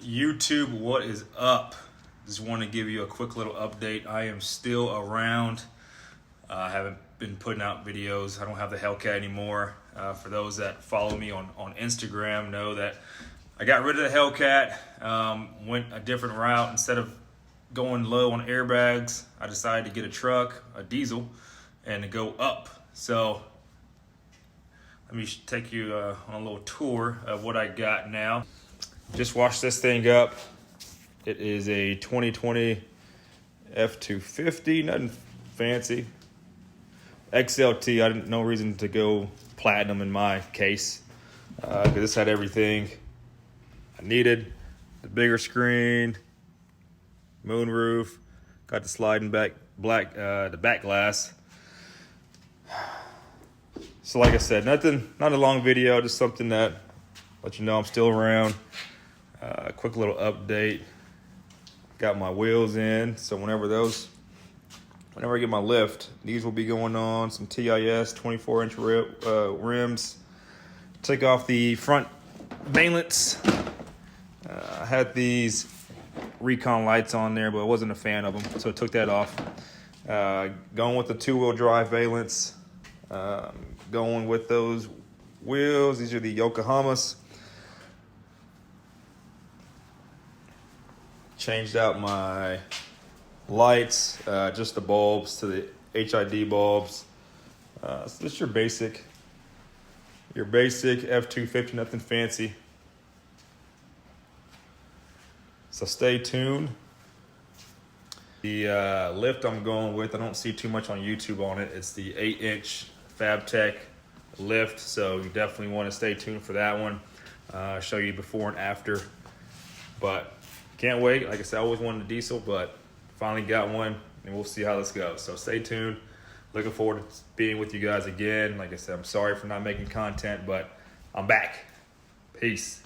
YouTube, what is up? Just want to give you a quick little update. I am still around. I haven't been putting out videos. I don't have the Hellcat anymore. For those that follow me on Instagram know that I got rid of the Hellcat, went a different route. Instead of going low on airbags, I decided to get a truck, a diesel, and to go up. So let me take you on a little tour of what I got now. Just washed this thing up. It is a 2020 F250, nothing fancy. XLT, I didn't no reason to go platinum in my case, because this had everything I needed. The bigger screen, moonroof, got the sliding back the back glass. So like I said, not a long video, just something that let you know I'm still around. Quick little update. Got my wheels in, so whenever I get my lift, these will be going on some TIS 24-inch rims. Take off the front valence. I had these recon lights on there, but I wasn't a fan of them, so I took that off. Going with the two-wheel drive valence. Going with those wheels. These are the Yokohamas. Changed out my lights, just the bulbs to the HID bulbs. So this is your basic F250, nothing fancy. So stay tuned. The lift I'm going with, I don't see too much on YouTube on it. It's the 8-inch Fabtech lift, so you definitely want to stay tuned for that one. Show you before and after. But can't wait. Like I said, I always wanted a diesel, but finally got one, and we'll see how this goes. So stay tuned. Looking forward to being with you guys again. Like I said, I'm sorry for not making content, but I'm back. Peace.